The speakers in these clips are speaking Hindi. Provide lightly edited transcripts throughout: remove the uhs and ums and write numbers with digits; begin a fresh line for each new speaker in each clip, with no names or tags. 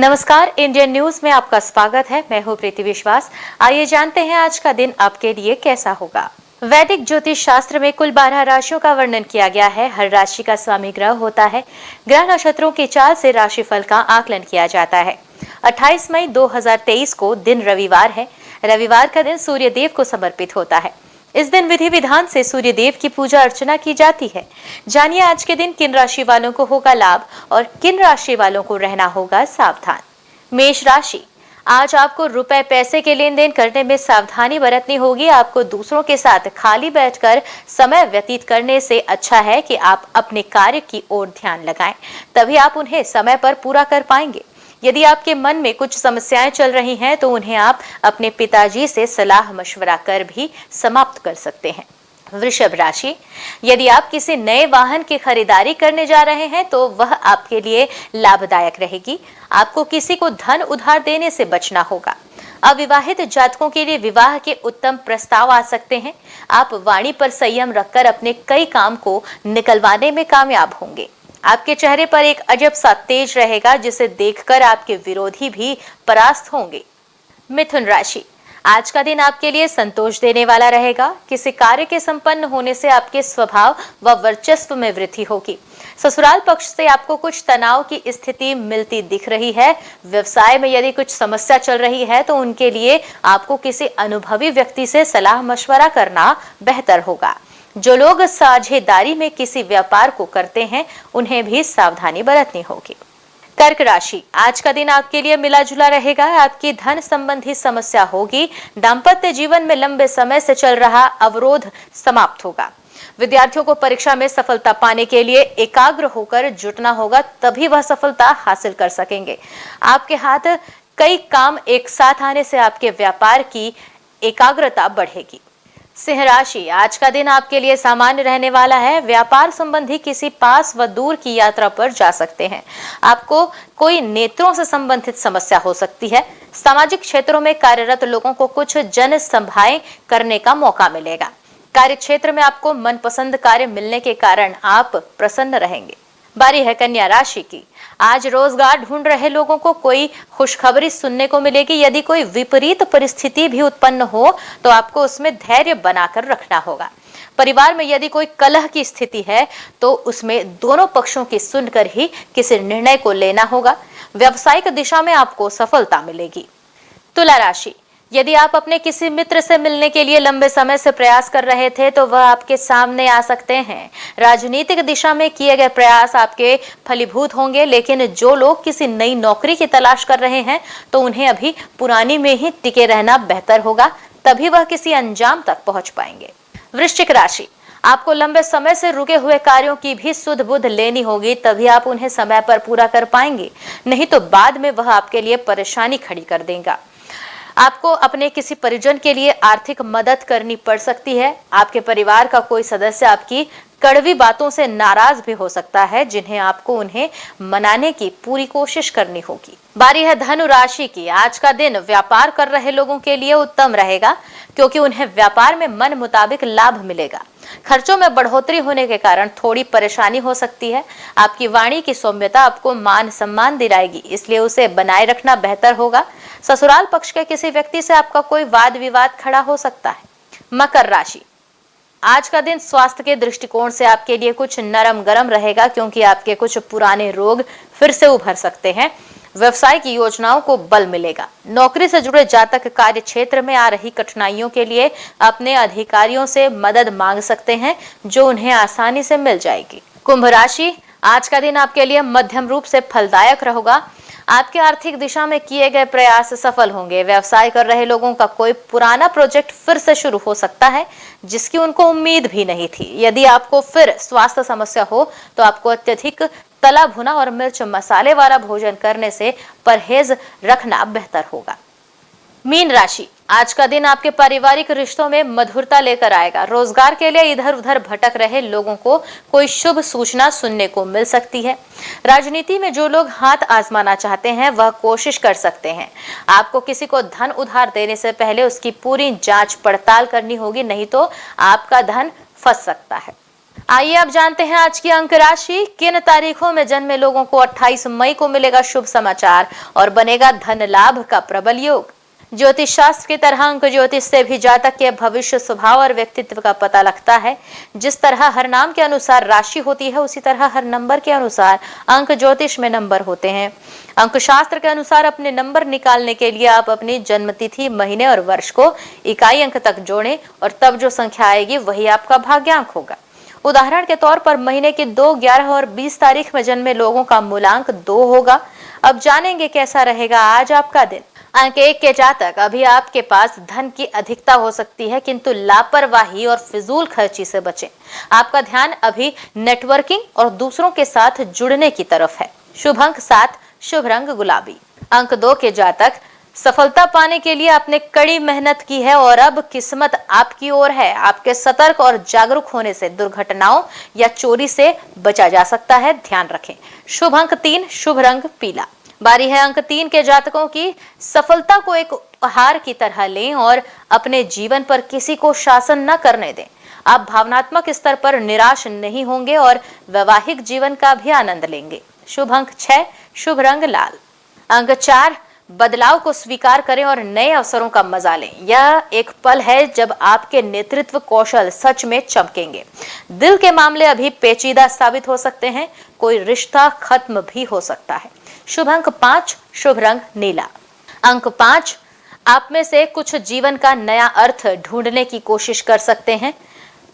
नमस्कार, इंडियन न्यूज में आपका स्वागत है। मैं हूं प्रीति विश्वास। आइए जानते हैं आज का दिन आपके लिए कैसा होगा। वैदिक ज्योतिष शास्त्र में कुल 12 राशियों का वर्णन किया गया है। हर राशि का स्वामी ग्रह होता है। ग्रह नक्षत्रों की चाल से राशिफल का आकलन किया जाता है। 28 मई 2023 को दिन रविवार है। रविवार का दिन सूर्य देव को समर्पित होता है। इस दिन विधि विधान से सूर्य देव की पूजा अर्चना की जाती है। जानिए आज के दिन किन राशि वालों को होगा लाभ और किन राशि वालों को रहना होगा सावधान। मेष राशि, आज आपको रुपए पैसे के लेन देन करने में सावधानी बरतनी होगी। आपको दूसरों के साथ खाली बैठकर समय व्यतीत करने से अच्छा है कि आप अपने कार्य की ओर ध्यान लगाएं, तभी आप उन्हें समय पर पूरा कर पाएंगे। यदि आपके मन में कुछ समस्याएं चल रही हैं तो उन्हें आप अपने पिताजी से सलाह मशवरा कर भी समाप्त कर सकते हैं। वृषभ राशि, यदि आप किसी नए वाहन की खरीदारी करने जा रहे हैं तो वह आपके लिए लाभदायक रहेगी। आपको किसी को धन उधार देने से बचना होगा। अविवाहित जातकों के लिए विवाह के उत्तम प्रस्ताव आ सकते हैं। आप वाणी पर संयम रखकर अपने कई काम को निकलवाने में कामयाब होंगे। आपके चेहरे पर एक अजब सा तेज रहेगा जिसे देखकर आपके विरोधी भी परास्त होंगे। मिथुन राशि, आज का दिन आपके लिए संतोष देने वाला रहेगा। किसी कार्य के संपन्न होने से आपके स्वभाव व वर्चस्व में वृद्धि होगी। ससुराल पक्ष से आपको कुछ तनाव की स्थिति मिलती दिख रही है। व्यवसाय में यदि कुछ समस्या चल रही है तो उनके लिए आपको किसी अनुभवी व्यक्ति से सलाह मशवरा करना बेहतर होगा। जो लोग साझेदारी में किसी व्यापार को करते हैं उन्हें भी सावधानी बरतनी होगी। कर्क राशि, आज का दिन आपके लिए मिला जुला रहेगा। आपकी धन संबंधी समस्या होगी। दाम्पत्य जीवन में लंबे समय से चल रहा अवरोध समाप्त होगा। विद्यार्थियों को परीक्षा में सफलता पाने के लिए एकाग्र होकर जुटना होगा, तभी वह सफलता हासिल कर सकेंगे। आपके हाथ कई काम एक साथ आने से आपके व्यापार की एकाग्रता बढ़ेगी। सिंह राशि, आज का दिन आपके लिए सामान्य रहने वाला है। व्यापार संबंधी किसी पास व दूर की यात्रा पर जा सकते हैं। आपको कोई नेत्रों से संबंधित समस्या हो सकती है। सामाजिक क्षेत्रों में कार्यरत लोगों को कुछ जन सभाएं करने का मौका मिलेगा। कार्य क्षेत्र में आपको मनपसंद कार्य मिलने के कारण आप प्रसन्न रहेंगे। बारी है कन्या राशि की। आज रोजगार ढूंढ रहे लोगों को कोई खुशखबरी सुनने को मिलेगी। यदि कोई विपरीत परिस्थिति भी उत्पन्न हो तो आपको उसमें धैर्य बनाकर रखना होगा। परिवार में यदि कोई कलह की स्थिति है तो उसमें दोनों पक्षों की सुनकर ही किसी निर्णय को लेना होगा। व्यावसायिक दिशा में आपको सफलता मिलेगी। तुला राशि, यदि आप अपने किसी मित्र से मिलने के लिए लंबे समय से प्रयास कर रहे थे तो वह आपके सामने आ सकते हैं। राजनीतिक दिशा में किए गए प्रयास आपके फलीभूत होंगे, लेकिन जो लोग किसी नई नौकरी की तलाश कर रहे हैं तो उन्हें अभी पुरानी में ही टिके रहना बेहतर होगा, तभी वह किसी अंजाम तक पहुंच पाएंगे। वृश्चिक राशि, आपको लंबे समय से रुके हुए कार्यों की भी सुध बुध लेनी होगी, तभी आप उन्हें समय पर पूरा कर पाएंगे, नहीं तो बाद में वह आपके लिए परेशानी खड़ी कर देगा। आपको अपने किसी परिजन के लिए आर्थिक मदद करनी पड़ सकती है। आपके परिवार का कोई सदस्य आपकी कड़वी बातों से नाराज भी हो सकता है, जिन्हें आपको उन्हें मनाने की पूरी कोशिश करनी होगी। बारी है धनु राशि की। आज का दिन व्यापार कर रहे लोगों के लिए उत्तम रहेगा, क्योंकि उन्हें व्यापार में मन मुताबिक लाभ मिलेगा। खर्चों में बढ़ोतरी होने के कारण थोड़ी परेशानी हो सकती है। आपकी वाणी की सौम्यता आपको मान सम्मान दिलाएगी, इसलिए उसे बनाए रखना बेहतर होगा। ससुराल पक्ष के किसी व्यक्ति से आपका कोई वाद विवाद खड़ा हो सकता है। मकर राशि, आज का दिन स्वास्थ्य के दृष्टिकोण से आपके लिए कुछ नरम गरम रहेगा, क्योंकि आपके कुछ पुराने रोग फिर से उभर सकते हैं। व्यवसाय की योजनाओं को बल मिलेगा। नौकरी से जुड़े जातक कार्य क्षेत्र में आ रही कठिनाइयों के लिए अपने अधिकारियों से मदद मांग सकते हैं, जो उन्हें आसानी से मिल जाएगी। कुंभ राशि, आज का दिन आपके लिए मध्यम रूप से फलदायक रहेगा। आपके आर्थिक दिशा में किए गए प्रयास सफल होंगे। व्यवसाय कर रहे लोगों का कोई पुराना प्रोजेक्ट फिर से शुरू हो सकता है, जिसकी उनको उम्मीद भी नहीं थी। यदि आपको फिर स्वास्थ्य समस्या हो तो आपको अत्यधिक तला भुना और मिर्च मसाले वाला भोजन करने से परहेज रखना बेहतर होगा। मीन राशि, आज का दिन आपके पारिवारिक रिश्तों में मधुरता लेकर आएगा। रोजगार के लिए इधर उधर भटक रहे लोगों को कोई शुभ सूचना सुनने को मिल सकती है। राजनीति में जो लोग हाथ आजमाना चाहते हैं वह कोशिश कर सकते हैं। आपको किसी को धन उधार देने से पहले उसकी पूरी जांच पड़ताल करनी होगी, नहीं तो आपका धन फंस सकता है। आइए अब जानते हैं आज की अंक राशि। किन तारीखों में जन्मे लोगों को 28 मई को मिलेगा शुभ समाचार और बनेगा धन लाभ का प्रबल योग। ज्योतिष शास्त्र की तरह अंक ज्योतिष से भी जातक के भविष्य स्वभाव और व्यक्तित्व का पता लगता है। जिस तरह हर नाम के अनुसार राशि होती है, उसी तरह हर नंबर के अनुसार अंक ज्योतिष में नंबर होते हैं। अंक शास्त्र के अनुसार अपने नंबर निकालने के लिए आप अपनी जन्मतिथि, महीने और वर्ष को इकाई अंक तक जोड़ें और तब जो संख्या आएगी वही आपका भाग्यांक होगा। उदाहरण के तौर पर महीने की 2, 11 और 20 तारीख में जन्मे लोगों का मूलांक 2 होगा। अब जानेंगे कैसा रहेगा आज आपका दिन। अंक 1 के जातक, अभी आपके पास धन की अधिकता हो सकती है, किंतु लापरवाही और फिजूल खर्ची से बचें। आपका ध्यान अभी नेटवर्किंग और दूसरों के साथ जुड़ने की तरफ है। शुभ अंक 7, शुभ रंग गुलाबी। अंक 2 के जातक, सफलता पाने के लिए आपने कड़ी मेहनत की है और अब किस्मत आपकी ओर है। आपके सतर्क और जागरूक होने से दुर्घटनाओं या चोरी से बचा जा सकता है, ध्यान रखें। शुभ अंक 3, शुभ रंग पीला। बारी है अंक 3 के जातकों की। सफलता को एक उपहार की तरह लें और अपने जीवन पर किसी को शासन न करने दें। आप भावनात्मक स्तर पर निराश नहीं होंगे और वैवाहिक जीवन का भी आनंद लेंगे। शुभ अंक 6, शुभ रंग लाल। अंक 4, बदलाव को स्वीकार करें और नए अवसरों का मजा लें। यह एक पल है जब आपके नेतृत्व कौशल सच में चमकेंगे। दिल के मामले अभी पेचीदा साबित हो सकते हैं, कोई रिश्ता खत्म भी हो सकता है। शुभ अंक 5, शुभ रंग नीला। अंक 5, आप में से कुछ जीवन का नया अर्थ ढूंढने की कोशिश कर सकते हैं।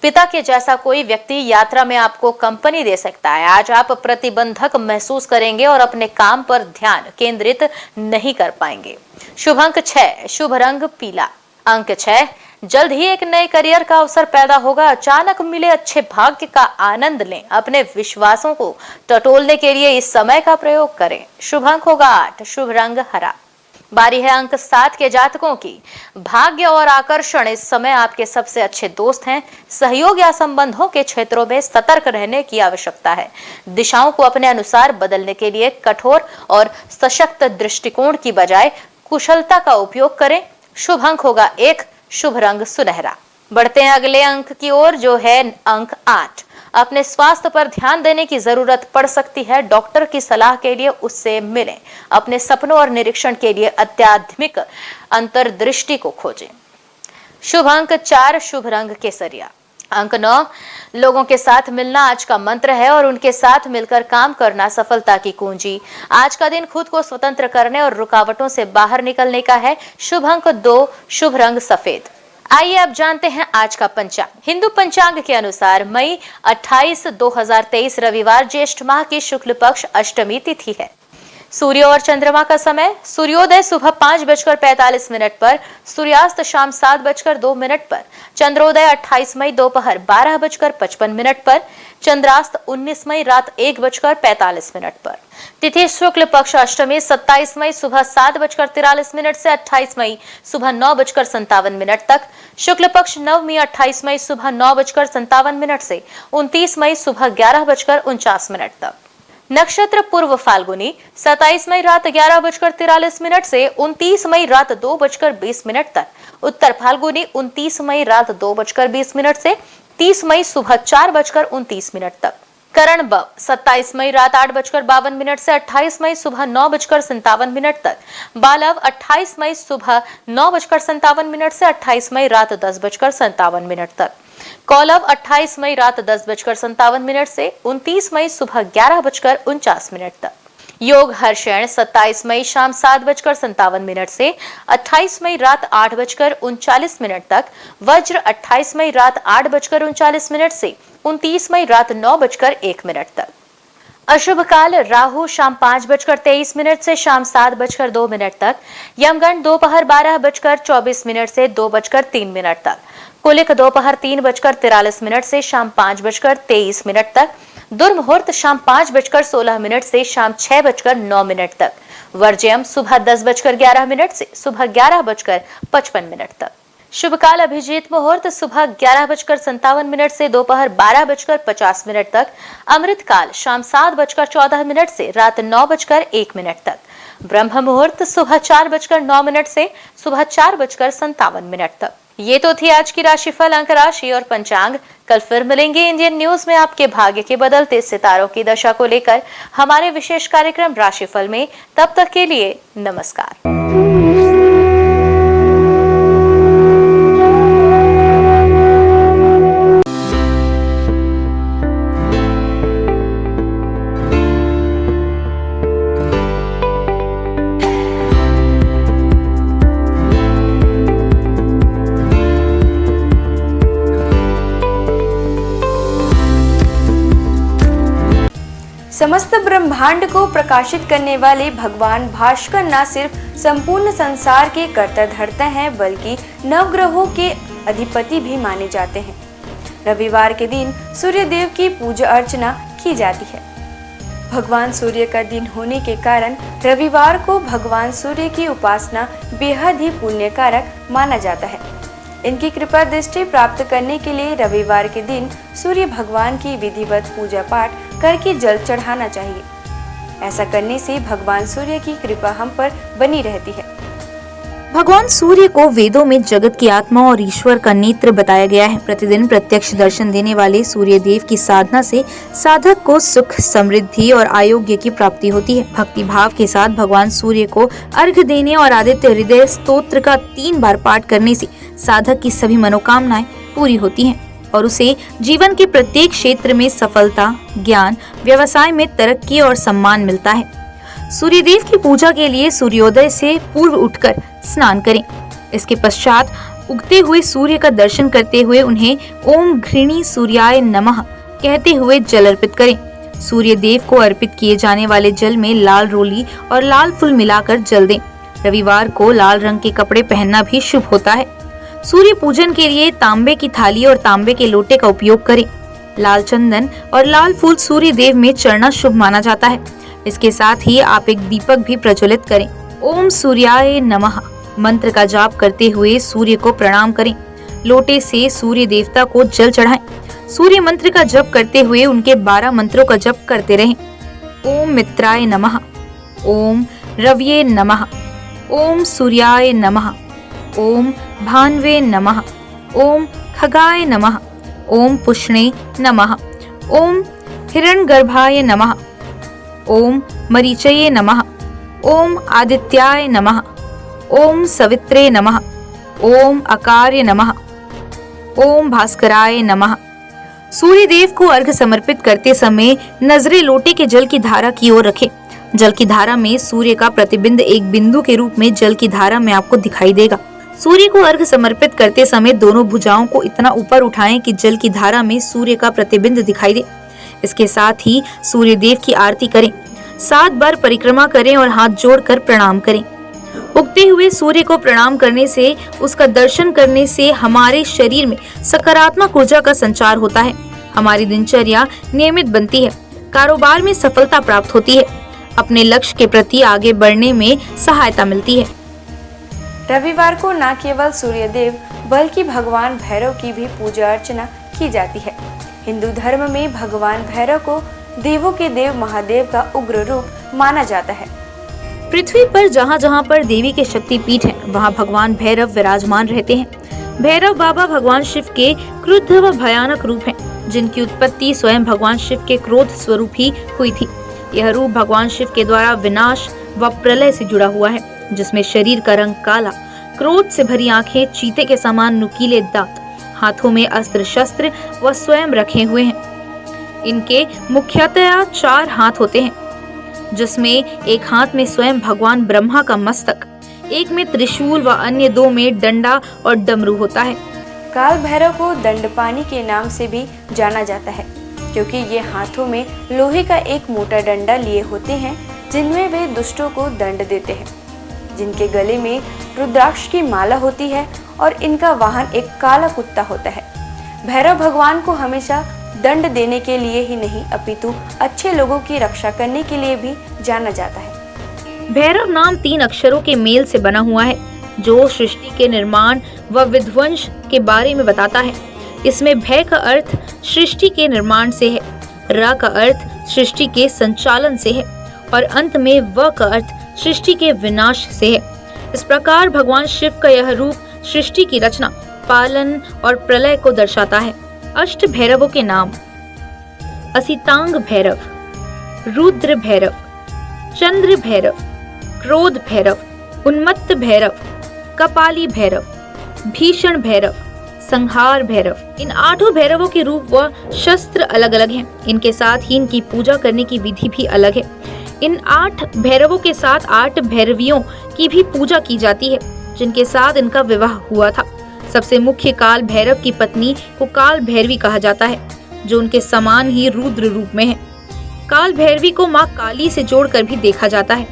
पिता के जैसा कोई व्यक्ति यात्रा में आपको कंपनी दे सकता है। आज आप प्रतिबंधक महसूस करेंगे और अपने काम पर ध्यान केंद्रित नहीं कर पाएंगे। शुभ अंक 6, शुभ रंग पीला। अंक 6, जल्द ही एक नए करियर का अवसर पैदा होगा। अचानक मिले अच्छे भाग्य का आनंद लें। अपने विश्वासों को टटोलने के लिए इस समय का प्रयोग करें। शुभ अंक होगा 8, शुभ रंग हरा। बारी है अंक 7 के जातकों की। भाग्य और आकर्षण इस समय आपके सबसे अच्छे दोस्त हैं। सहयोग या संबंधों के क्षेत्रों में सतर्क रहने की आवश्यकता है। दिशाओं को अपने अनुसार बदलने के लिए कठोर और सशक्त दृष्टिकोण की बजाय कुशलता का उपयोग करें। शुभ अंक होगा 1, शुभ रंग सुनहरा। बढ़ते हैं अगले अंक की ओर, जो है अंक 8। अपने स्वास्थ्य पर ध्यान देने की जरूरत पड़ सकती है। डॉक्टर की सलाह के लिए उससे मिलें। अपने सपनों और निरीक्षण के लिए आध्यात्मिक अंतर्दृष्टि को खोजें। शुभ अंक 4, शुभ रंग केसरिया। अंक 9, लोगों के साथ मिलना आज का मंत्र है और उनके साथ मिलकर काम करना सफलता की कुंजी। आज का दिन खुद को स्वतंत्र करने और रुकावटों से बाहर निकलने का है। शुभ अंक 2, शुभ रंग सफेद। आइए अब जानते हैं आज का पंचांग। हिंदू पंचांग के अनुसार मई 28, 2023 रविवार ज्येष्ठ माह की शुक्ल पक्ष अष्टमी तिथि है। सूर्य और चंद्रमा का समय, सूर्योदय सुबह 5:45 पर, सूर्यास्त शाम 7:02 पर, चंद्रोदय 28 मई दोपहर 12:55 पर, चंद्रास्त 19 मई रात 1:45 पर। तिथि शुक्ल पक्ष अष्टमी 27 मई सुबह 7:43 से 28 मई सुबह 9:57 तक। शुक्ल पक्ष नवमी 28 मई सुबह 9:57 से 29 मई सुबह 11:49 तक। नक्षत्र पूर्व फाल्गुनी 27 मई रात 11:43 से 29 मई रात 2:20 तक। उत्तर फाल्गुनी 29 मई रात 2:20 से 30 मई सुबह 4:29 तक। करण ब 27 मई रात 8:52 से 28 मई सुबह 9:57 तक। बालव 28 मई सुबह 9:57 से 28 मई रात 10:57 तक। कौलव 28 मई रात 10:57 से 29 मई सुबह 11:49 तक। योग हर्षण 27 मई शाम 7:57 से 28 मई रात 8:39 तक। वज्र 28 मई रात 8:39 से 29 मई रात 9:01 तक। अशुभ काल राहु शाम 5:23 से शाम 7:02 तक। यमगंड दोपहर 12:24 से 2:03 तक। कुलिक दोपहर 3:43 से शाम 5:23 तक। दुर्मुहूर्त शाम 5:16 से शाम 6:09 तक। वर्ज्यम सुबह 10:11 से सुबह 11:55 तक। शुभ काल अभिजीत मुहूर्त सुबह 11:57 से दोपहर 12:50 तक। अमृत काल शाम 7:14 से रात 9:01 तक। ब्रह्म मुहूर्त सुबह 4:09 से सुबह 4:57 तक। ये तो थी आज की राशिफल, अंक राशि और पंचांग। कल फिर मिलेंगे इंडियन न्यूज में आपके भाग्य के बदलते सितारों की दशा को लेकर हमारे विशेष कार्यक्रम राशिफल में। तब तक के लिए नमस्कार।
समस्त ब्रह्मांड को प्रकाशित करने वाले भगवान भास्कर न सिर्फ संपूर्ण संसार के कर्ता धर्ता हैं, बल्कि नवग्रहों के अधिपति भी माने जाते हैं। रविवार के दिन सूर्य देव की पूजा अर्चना की जाती है। भगवान सूर्य का दिन होने के कारण रविवार को भगवान सूर्य की उपासना बेहद ही पुण्यकारक माना जाता है। इनकी कृपा दृष्टि प्राप्त करने के लिए रविवार के दिन सूर्य भगवान की विधिवत पूजा पाठ करके जल चढ़ाना चाहिए। ऐसा करने से भगवान सूर्य की कृपा हम पर बनी रहती है।
भगवान सूर्य को वेदों में जगत की आत्मा और ईश्वर का नेत्र बताया गया है। प्रतिदिन प्रत्यक्ष दर्शन देने वाले सूर्य देव की साधना से साधक को सुख, समृद्धि और आरोग्य की प्राप्ति होती है। भक्ति भाव के साथ भगवान सूर्य को अर्घ्य देने और आदित्य हृदय स्तोत्र का 3 बार पाठ करने से साधक की सभी मनोकामनाएं पूरी होती हैं और उसे जीवन के प्रत्येक क्षेत्र में सफलता, ज्ञान, व्यवसाय में तरक्की और सम्मान मिलता है। सूर्यदेव की पूजा के लिए सूर्योदय से पूर्व उठकर स्नान करें। इसके पश्चात उगते हुए सूर्य का दर्शन करते हुए उन्हें ओम घृणी सूर्याय नमः कहते हुए जल अर्पित करें। सूर्य देव को अर्पित किए जाने वाले जल में लाल रोली और लाल फूल मिलाकर जल दें। रविवार को लाल रंग के कपड़े पहनना भी शुभ होता है। सूर्य पूजन के लिए तांबे की थाली और तांबे के लोटे का उपयोग करें। लाल चंदन और लाल फूल सूर्य देव में चढ़ना शुभ माना जाता है। इसके साथ ही आप एक दीपक भी प्रज्वलित करें। ओम सूर्याय नमः मंत्र का जाप करते हुए सूर्य को प्रणाम करें। लोटे से सूर्य देवता को जल चढ़ाएं। सूर्य मंत्र का जप करते हुए उनके 12 मंत्रों का जप करते रहें। ओम मित्राय नमः, ओम रव्ये नमः, ओम सूर्याय नमः, ओम भान्वे नमः, ओम खगाय नमः, ओम पुष्णे नमः, ओम हिरण्यगर्भाय नमः, ओम मरीचये नमः, ओम आदित्याय नमः, ओम सवित्रे नमः, ओम अकार्य नमः, ओम भास्कराय नमः। सूर्य देव को अर्घ्य समर्पित करते समय नजरें लोटे के जल की धारा की ओर रखें। जल की धारा में सूर्य का प्रतिबिंब एक बिंदु के रूप में जल की धारा में आपको दिखाई देगा। सूर्य को अर्घ्य समर्पित करते समय दोनों भुजाओं को इतना ऊपर उठाएं कि जल की धारा में सूर्य का प्रतिबिंब दिखाई दे। इसके साथ ही सूर्य देव की आरती करें। 7 बार परिक्रमा करें और हाथ जोड़कर प्रणाम करें। उगते हुए सूर्य को प्रणाम करने से, उसका दर्शन करने से हमारे शरीर में सकारात्मक ऊर्जा का संचार होता है। हमारी दिनचर्या नियमित बनती है। कारोबार में सफलता प्राप्त होती है। अपने लक्ष्य के प्रति आगे बढ़ने में सहायता मिलती है।
रविवार को न केवल सूर्य देव बल्कि भगवान भैरव की भी पूजा अर्चना की जाती है। हिंदू धर्म में भगवान भैरव को देवों के देव महादेव का उग्र रूप माना जाता है।
पृथ्वी पर जहाँ जहाँ पर देवी के शक्तिपीठ हैं, वहाँ भगवान भैरव विराजमान रहते हैं। भैरव बाबा भगवान शिव के क्रुद्ध व भयानक रूप हैं, जिनकी उत्पत्ति स्वयं भगवान शिव के क्रोध स्वरूप ही हुई थी। यह रूप भगवान शिव के द्वारा विनाश व प्रलय से जुड़ा हुआ है, जिसमें शरीर का रंग काला, क्रोध से भरी आंखें, चीते के समान नुकीले दांत, हाथों में अस्त्र शस्त्र व स्वयं रखे हुए हैं। इनके मुख्यतया 4 हाथ होते हैं, जिसमें एक हाथ में स्वयं भगवान ब्रह्मा का मस्तक, एक में त्रिशूल व अन्य 2 में डंडा और डमरू होता है।
काल भैरव को दंडपानी के नाम से भी जाना जाता है, क्योंकि ये हाथों में लोहे का एक मोटा डंडा लिए होते हैं, जिनमें वे दुष्टों को दंड देते हैं। जिनके गले में रुद्राक्ष की माला होती है और इनका वाहन एक काला कुत्ता होता है। भैरव भगवान को हमेशा दंड देने के लिए ही नहीं, अपितु अच्छे लोगों की रक्षा करने के लिए भी जाना जाता है।
भैरव नाम 3 अक्षरों के मेल से बना हुआ है, जो सृष्टि के निर्माण व विध्वंस के बारे में बताता है। इसमें भय का अर्थ सृष्टि के निर्माण से है, र का अर्थ सृष्टि के संचालन से है और अंत में व का अर्थ सृष्टि के विनाश से है। इस प्रकार भगवान शिव का यह रूप सृष्टि की रचना पालन और प्रलय को दर्शाता है। अष्ट भैरवों के नाम: असितांग भैरव, रुद्र भैरव, चंद्र भैरव, क्रोध भैरव, उन्मत्त भैरव, कपाली भैरव, भीषण भैरव, संहार भैरव। इन 8 भैरवों के रूप व शस्त्र अलग अलग हैं। इनके साथ ही इनकी पूजा करने की विधि भी अलग है। इन 8 भैरवों के साथ 8 भैरवियों की भी पूजा की जाती है, जिनके साथ इनका विवाह हुआ था। सबसे मुख्य काल भैरव की पत्नी को काल भैरवी कहा जाता है, जो उनके समान ही रुद्र रूप में है। काल भैरवी को माँ काली से जोड़कर भी देखा जाता है।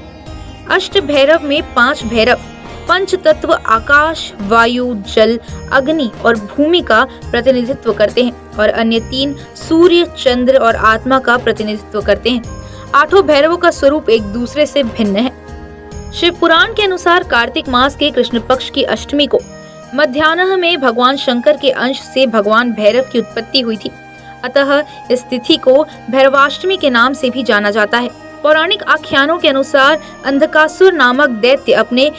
अष्ट भैरव में 5 भैरव पंच तत्व आकाश, वायु, जल, अग्नि और भूमि का प्रतिनिधित्व करते हैं और अन्य 3 सूर्य, चंद्र और आत्मा का प्रतिनिधित्व करते हैं। 8 भैरवों का स्वरूप एक दूसरे से भिन्न है। शिव पुराण के अनुसार कार्तिक मास के कृष्ण पक्ष की अष्टमी को मध्याह्न में भगवान शंकर के अंश से भगवान भैरव की उत्पत्ति हुई थी। अतः इस तिथि को भैरवाष्टमी के नाम से भी जाना जाता है। पौराणिक आख्यानों के अनुसार अंधकासुर नामक दैत्य अपने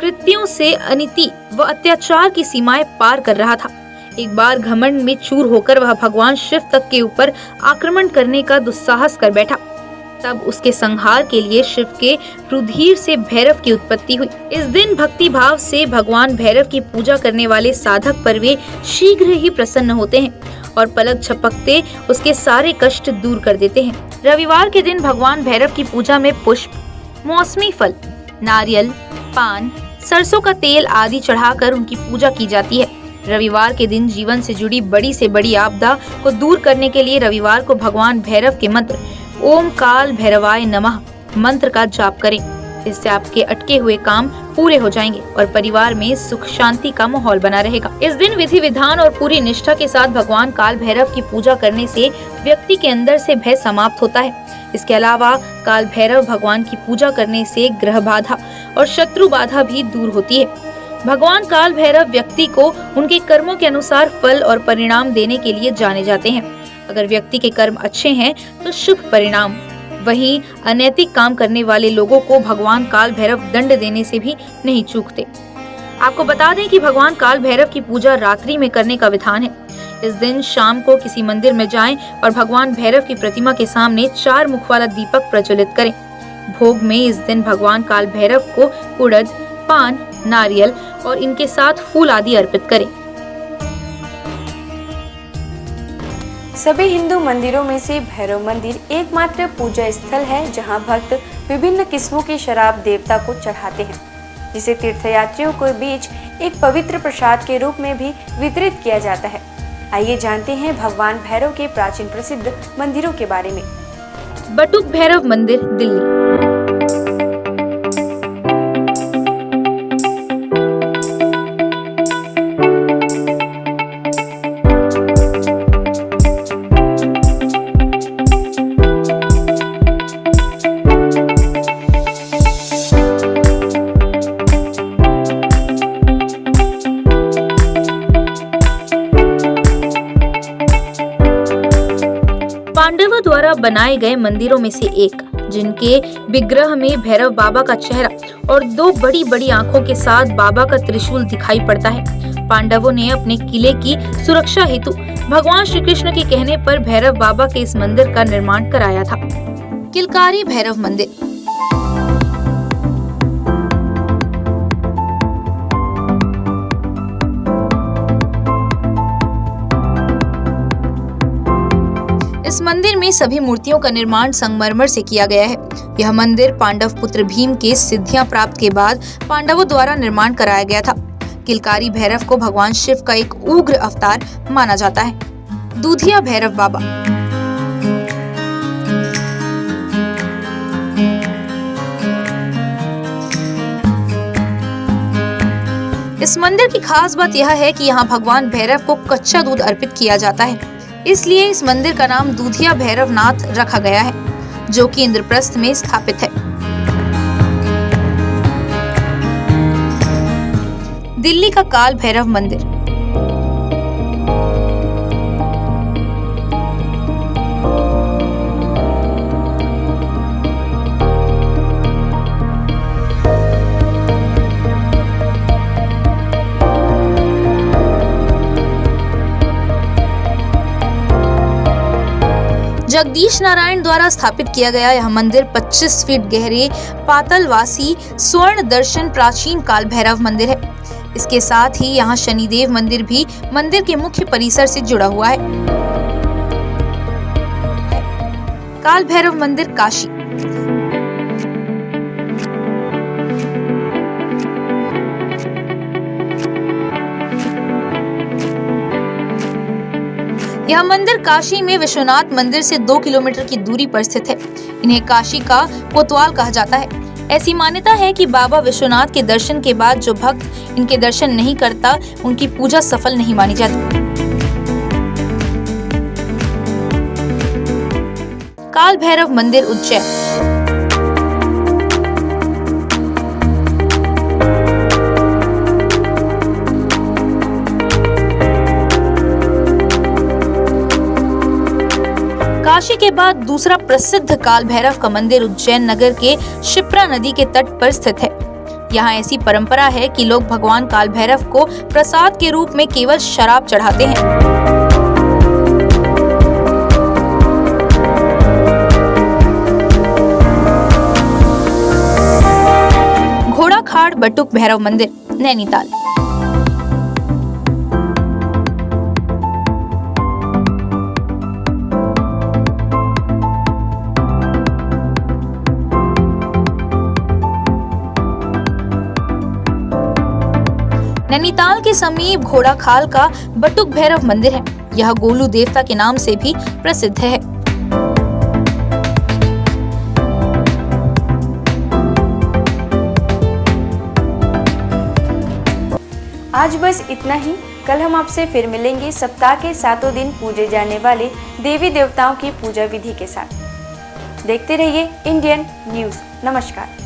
कृत्यों से अनिति व अत्याचार की सीमाएं पार कर रहा था। एक बार घमंड में चूर होकर वह भगवान शिव तक के ऊपर आक्रमण करने का दुस्साहस कर बैठा। तब उसके संहार के लिए शिव के रुधिर से भैरव की उत्पत्ति हुई। इस दिन भक्ति भाव से भगवान भैरव की पूजा करने वाले साधक पर वे शीघ्र ही प्रसन्न होते हैं और पलक झपकते उसके सारे कष्ट दूर कर देते हैं। रविवार के दिन भगवान भैरव की पूजा में पुष्प, मौसमी फल, नारियल, पान, सरसों का तेल आदि चढ़ाकर उनकी पूजा की जाती है। रविवार के दिन जीवन से जुड़ी बड़ी से बड़ी आपदा को दूर करने के लिए रविवार को भगवान भैरव के मंत्र ओम काल भैरवाय नमः मंत्र का जाप करें। इससे आपके अटके हुए काम पूरे हो जाएंगे और परिवार में सुख शांति का माहौल बना रहेगा। इस दिन विधि विधान और पूरी निष्ठा के साथ भगवान काल भैरव की पूजा करने से व्यक्ति के अंदर से भय समाप्त होता है। इसके अलावा काल भैरव भगवान की पूजा करने से ग्रह बाधा और शत्रु बाधा भी दूर होती है। भगवान काल भैरव व्यक्ति को उनके कर्मों के अनुसार फल और परिणाम देने के लिए जाने जाते हैं। अगर व्यक्ति के कर्म अच्छे हैं तो शुभ परिणाम, वहीं अनैतिक काम करने वाले लोगों को भगवान काल भैरव दंड देने से भी नहीं चूकते। आपको बता दें कि भगवान काल भैरव की पूजा रात्रि में करने का विधान है। इस दिन शाम को किसी मंदिर में जाएं और भगवान भैरव की प्रतिमा के सामने 4 मुख वाला दीपक प्रज्वलित करें। भोग में इस दिन भगवान काल भैरव को उड़द, पान, नारियल और इनके साथ फूल आदि अर्पित करें।
सभी हिंदू मंदिरों में से भैरव मंदिर एकमात्र पूजा स्थल है जहां भक्त विभिन्न किस्मों की शराब देवता को चढ़ाते हैं, जिसे तीर्थयात्रियों के बीच एक पवित्र प्रसाद के रूप में भी वितरित किया जाता है। आइए जानते हैं भगवान भैरव के प्राचीन प्रसिद्ध मंदिरों के बारे में।
बटुक भैरव मंदिर, दिल्ली। पांडवों द्वारा बनाए गए मंदिरों में से एक, जिनके विग्रह में भैरव बाबा का चेहरा और 2 बड़ी बड़ी आंखों के साथ बाबा का त्रिशूल दिखाई पड़ता है। पांडवों ने अपने किले की सुरक्षा हेतु भगवान श्री कृष्ण के कहने पर भैरव बाबा के इस मंदिर का निर्माण कराया था। किलकारी भैरव मंदिर। इस मंदिर में सभी मूर्तियों का निर्माण संगमरमर से किया गया है। यह मंदिर पांडव पुत्र भीम के सिद्धियां प्राप्त के बाद पांडवों द्वारा निर्माण कराया गया था। किलकारी भैरव को भगवान शिव का एक उग्र अवतार माना जाता है। दूधिया भैरव बाबा। इस मंदिर की खास बात यह है कि यहाँ भगवान भैरव को कच्चा दूध अर्पित किया जाता है, इसलिए इस मंदिर का नाम दूधिया भैरवनाथ रखा गया है, जो कि इंद्रप्रस्थ में स्थापित है। दिल्ली का काल भैरव मंदिर। जगदीश नारायण द्वारा स्थापित किया गया यह मंदिर 25 फीट गहरे पातालवासी स्वर्ण दर्शन प्राचीन काल भैरव मंदिर है। इसके साथ ही यहाँ शनिदेव मंदिर भी मंदिर के मुख्य परिसर से जुड़ा हुआ है। काल भैरव मंदिर काशी। यह मंदिर काशी में विश्वनाथ मंदिर से 2 किलोमीटर की दूरी पर स्थित है। इन्हें काशी का कोतवाल कहा जाता है। ऐसी मान्यता है कि बाबा विश्वनाथ के दर्शन के बाद जो भक्त इनके दर्शन नहीं करता, उनकी पूजा सफल नहीं मानी जाती। काल भैरव मंदिर उज्जैन। काशी के बाद दूसरा प्रसिद्ध काल भैरव का मंदिर उज्जैन नगर के शिप्रा नदी के तट पर स्थित है। यहाँ ऐसी परंपरा है कि लोग भगवान काल भैरव को प्रसाद के रूप में केवल शराब चढ़ाते हैं। घोड़ाखाड़ बटुक भैरव मंदिर, नैनीताल। नैनीताल के समीप घोड़ाखाल का बटुक भैरव मंदिर है। यह गोलू देवता के नाम से भी प्रसिद्ध है।
आज बस इतना ही। कल हम आपसे फिर मिलेंगे सप्ताह के 7 दिन पूजे जाने वाले देवी देवताओं की पूजा विधि के साथ। देखते रहिए इंडियन न्यूज़। नमस्कार।